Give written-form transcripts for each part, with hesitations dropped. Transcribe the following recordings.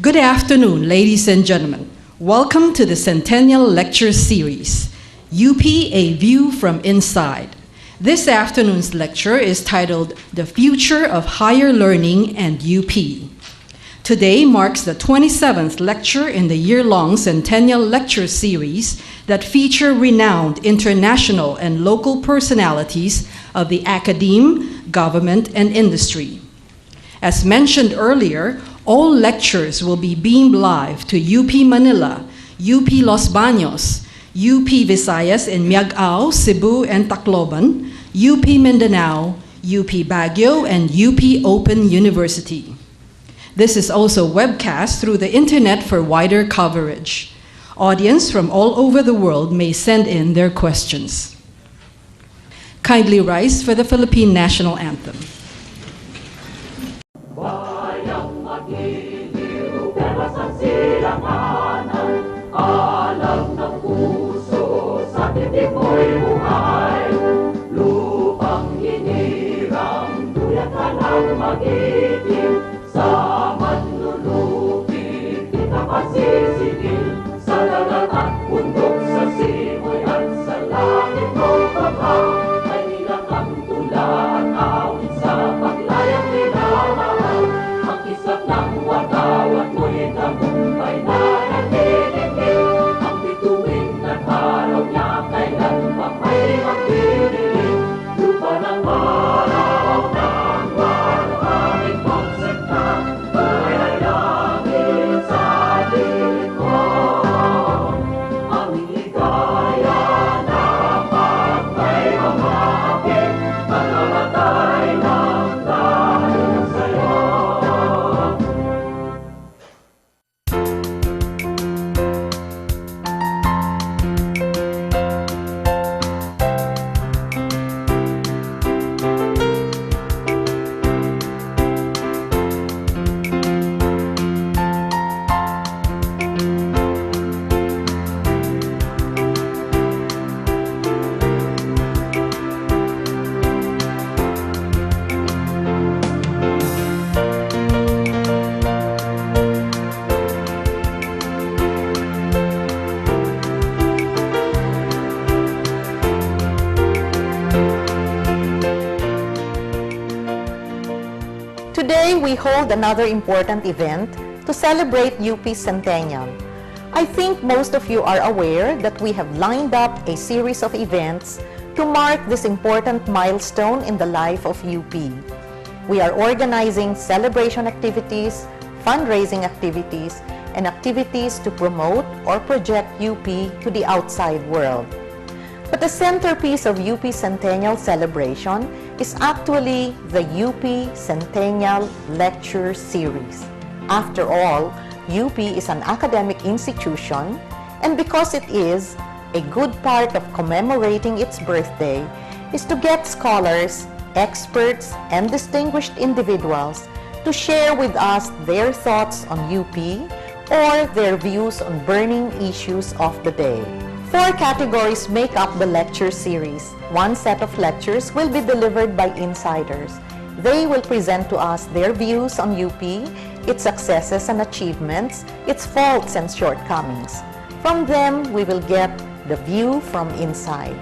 Good afternoon, ladies and gentlemen. Welcome to the Centennial Lecture Series, UP A View from Inside. This afternoon's lecture is titled The Future of Higher Learning and UP. Today marks the 27th lecture in the year-long Centennial Lecture Series that feature renowned international and local personalities of the academe, government, and industry. As mentioned earlier, all lectures will be beamed live to UP Manila, UP Los Baños, UP Visayas in Miagao, Cebu, and Tacloban, UP Mindanao, UP Baguio, and UP Open University. This is also webcast through the internet for wider coverage. Audience from all over the world may send in their questions. Kindly rise for the Philippine National Anthem. Alam ng puso sa titik mo'y buhay. Lupang hinirang, tuyat ka ng mag-ibig. Sa manlulupig, di ka pasisigil. Sa dagat at bundok, sa simoy at sa langit mo baba. Ay nilagang tula at awit sa paglayang minamahal. Ang kisap ng watawat mo'y tagumpay na nagtitigil. Ang bituin at araw niya kailan pa may magdidilim. Lupa ng araw ng maraming konsepta, ay langit sa dilim mo. Aming ligaya na pag may mamapit, pagkamatay ng dahil sa'yo. Today, we hold another important event to celebrate UP's centennial. I think most of you are aware that we have lined up a series of events to mark this important milestone in the life of UP. We are organizing celebration activities, fundraising activities, and activities to promote or project UP to the outside world. But the centerpiece of UP Centennial celebration is actually the UP Centennial Lecture Series. After all, UP is an academic institution, and because it is, a good part of commemorating its birthday is to get scholars, experts, and distinguished individuals to share with us their thoughts on UP or their views on burning issues of the day. 4 categories make up the lecture series. One set of lectures will be delivered by insiders. They will present to us their views on UP, its successes and achievements, its faults and shortcomings. From them, we will get the view from inside.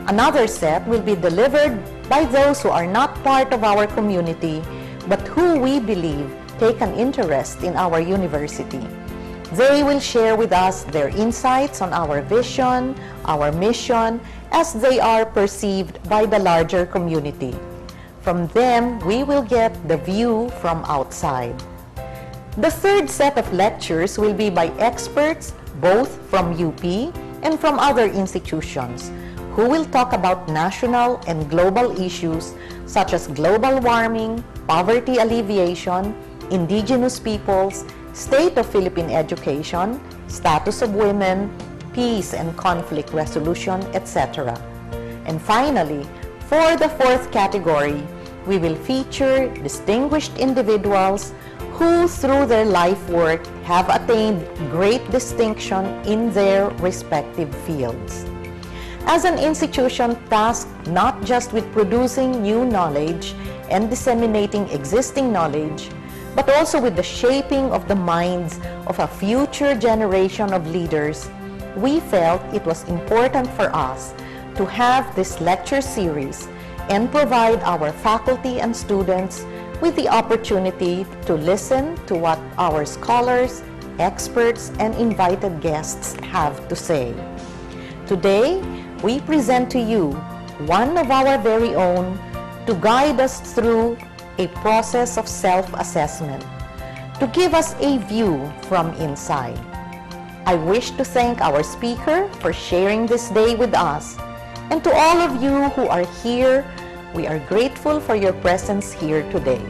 Another set will be delivered by those who are not part of our community, but who we believe take an interest in our university. They will share with us their insights on our vision, our mission, as they are perceived by the larger community. From them, we will get the view from outside. The third set of lectures will be by experts, both from UP and from other institutions, who will talk about national and global issues such as global warming, poverty alleviation, indigenous peoples, state of Philippine education, status of women, peace and conflict resolution, etc. And finally, for the 4th category, we will feature distinguished individuals who, through their life work, have attained great distinction in their respective fields. As an institution tasked not just with producing new knowledge and disseminating existing knowledge, but also with the shaping of the minds of a future generation of leaders, we felt it was important for us to have this lecture series and provide our faculty and students with the opportunity to listen to what our scholars, experts, and invited guests have to say. Today, we present to you one of our very own to guide us through a process of self-assessment, to give us a view from inside. I wish to thank our speaker for sharing this day with us, and to all of you who are here, we are grateful for your presence here today.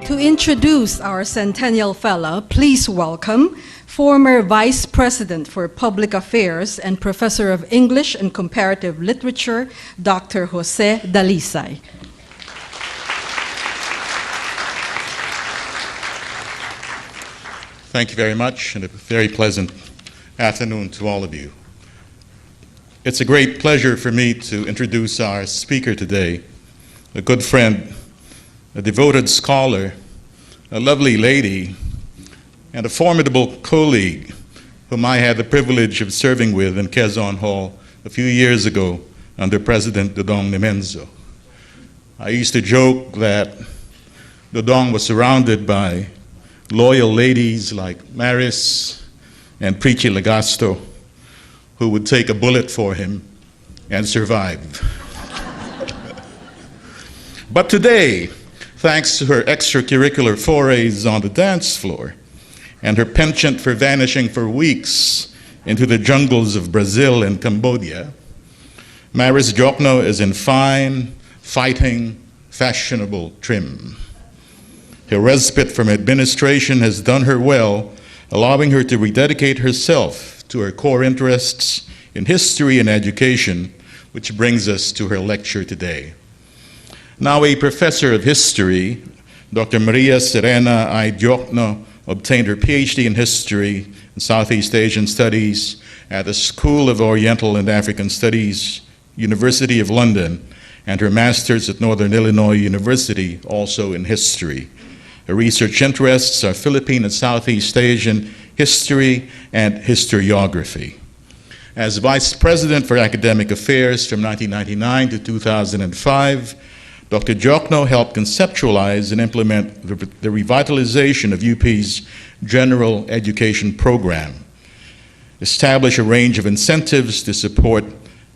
To introduce our Centennial Fellow, please welcome former Vice President for Public Affairs and Professor of English and Comparative Literature, Dr. Jose Dalisay. Thank you very much, and a very pleasant afternoon to all of you. It's a great pleasure for me to introduce our speaker today, a good friend, a devoted scholar, a lovely lady, and a formidable colleague whom I had the privilege of serving with in Quezon Hall a few years ago under President Dodong Nemenzo. I used to joke that Dodong was surrounded by loyal ladies like Maris and Preachy Legasto, who would take a bullet for him and survive. But today, thanks to her extracurricular forays on the dance floor and her penchant for vanishing for weeks into the jungles of Brazil and Cambodia, Maris Diokno is in fine, fighting, fashionable trim. Her respite from administration has done her well, allowing her to rededicate herself to her core interests in history and education, which brings us to her lecture today. Now a professor of history, Dr. Maria Serena I. Diokno obtained her PhD in history and Southeast Asian studies at the School of Oriental and African Studies, University of London, and her master's at Northern Illinois University, also in history. Her research interests are Philippine and Southeast Asian history and historiography. As Vice President for Academic Affairs from 1999 to 2005, Dr. Diokno helped conceptualize and implement the revitalization of UP's general education program, establish a range of incentives to support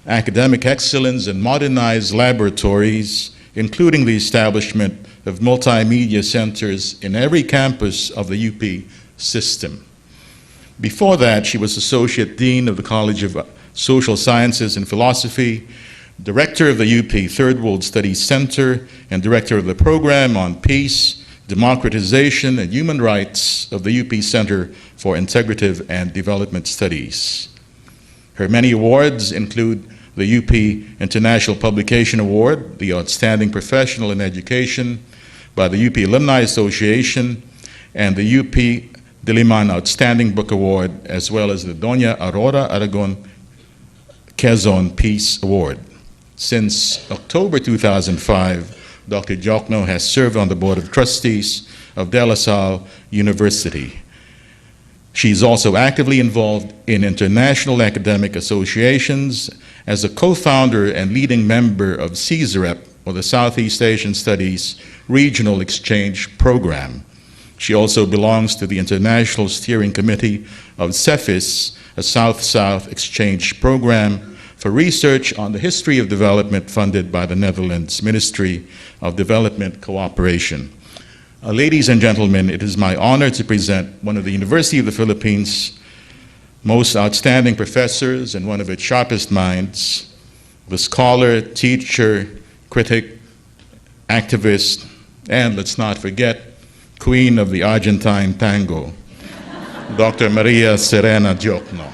academic excellence and modernize laboratories, including the establishment of multimedia centers in every campus of the UP system. Before that, she was Associate Dean of the College of Social Sciences and Philosophy, Director of the UP Third World Studies Center, and Director of the Program on Peace, Democratization, and Human Rights of the UP Center for Integrative and Development Studies. Her many awards include the UP International Publication Award, the Outstanding Professional in Education by the UP Alumni Association, and the UP Diliman Outstanding Book Award, as well as the Doña Aurora Aragon Quezon Peace Award. Since October 2005, Dr. Diokno has served on the Board of Trustees of De La Salle University. She's also actively involved in international academic associations as a co-founder and leading member of CSREP, or the Southeast Asian Studies Regional Exchange Program. She also belongs to the International Steering Committee of CEPHIS, a South-South exchange program for research on the history of development funded by the Netherlands Ministry of Development Cooperation. Ladies and gentlemen, it is my honor to present one of the University of the Philippines' most outstanding professors and one of its sharpest minds, the scholar, teacher, critic, activist, and let's not forget, queen of the Argentine tango, Dr. Maria Serena Diokno.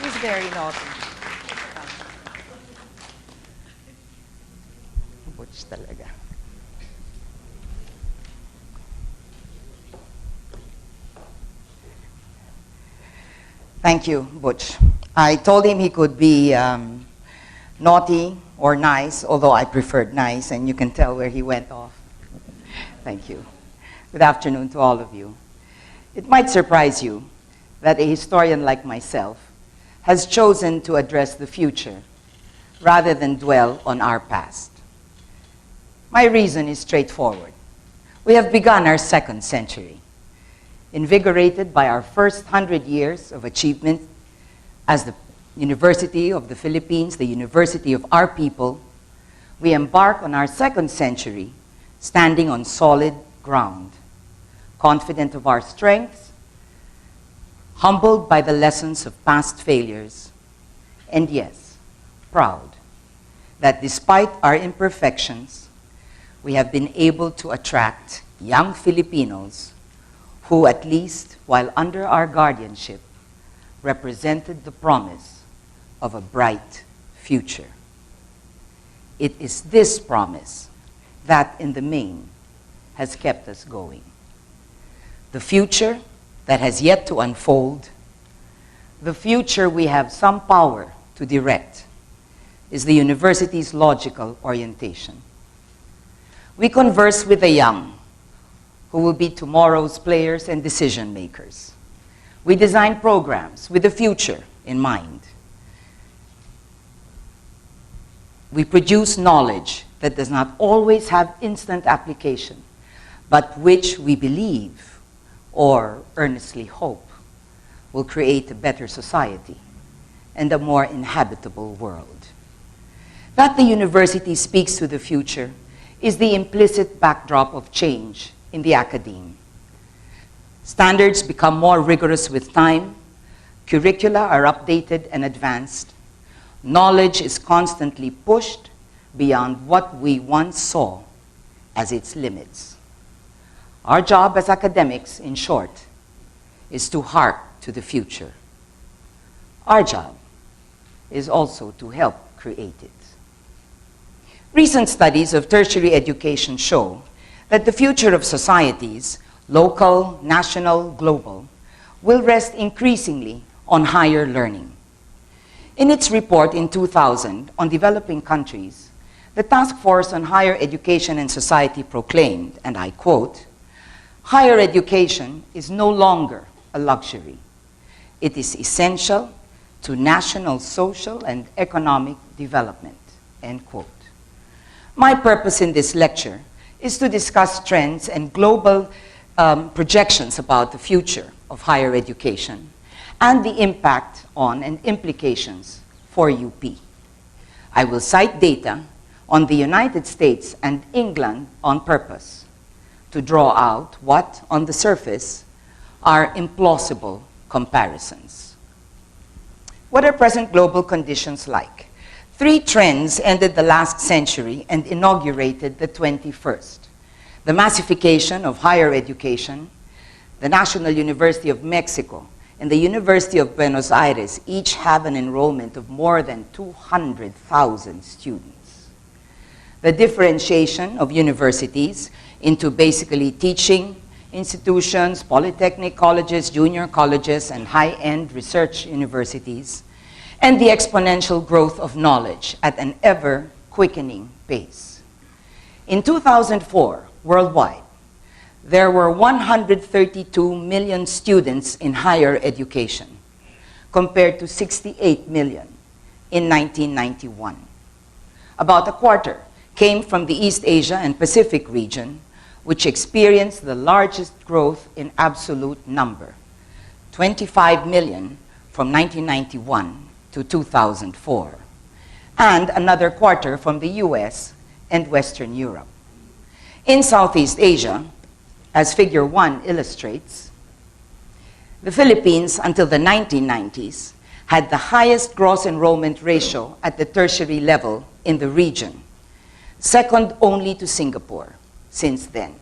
He's very naughty. Butch talaga. Thank you, Butch. I told him he could be naughty or nice, although I preferred nice, and you can tell where he went off. Thank you. Good afternoon to all of you. It might surprise you that a historian like myself has chosen to address the future rather than dwell on our past. My reason is straightforward. We have begun our second century, invigorated by our first 100 years of achievement as the University of the Philippines, the university of our people. We embark on our second century standing on solid ground, confident of our strengths, humbled by the lessons of past failures, and yes, proud that despite our imperfections, we have been able to attract young Filipinos who, at least while under our guardianship, represented the promise of a bright future. It is this promise that, in the main, has kept us going. The future that has yet to unfold, the future we have some power to direct, is the university's logical orientation. We converse with the young, who will be tomorrow's players and decision makers. We design programs with the future in mind. We produce knowledge that does not always have instant application, but which we believe or earnestly hope will create a better society and a more inhabitable world. That the university speaks to the future is the implicit backdrop of change in the academe. Standards become more rigorous with time, curricula are updated and advanced, knowledge is constantly pushed beyond what we once saw as its limits. Our job as academics, in short, is to hark to the future. Our job is also to help create it. Recent studies of tertiary education show that the future of societies, local, national, global, will rest increasingly on higher learning. In its report in 2000 on developing countries, the Task Force on Higher Education and Society proclaimed, and I quote, "Higher education is no longer a luxury. It is essential to national social and economic development," end quote. My purpose in this lecture is to discuss trends and global projections about the future of higher education and the impact on and implications for UP. I will cite data on the United States and England on purpose to draw out what, on the surface, are implausible comparisons. What are present global conditions like? Three trends ended the last century and inaugurated the 21st. The massification of higher education, the National University of Mexico, and the University of Buenos Aires each have an enrollment of more than 200,000 students. The differentiation of universities into basically teaching institutions, polytechnic colleges, junior colleges, and high-end research universities, and the exponential growth of knowledge at an ever-quickening pace. In 2004, worldwide, there were 132 million students in higher education, compared to 68 million in 1991. About a quarter came from the East Asia and Pacific region, which experienced the largest growth in absolute number, 25 million from 1991 to 2004, and another quarter from the US and Western Europe. In Southeast Asia, as Figure 1 illustrates, the Philippines until the 1990s had the highest gross enrollment ratio at the tertiary level in the region, second only to Singapore since then.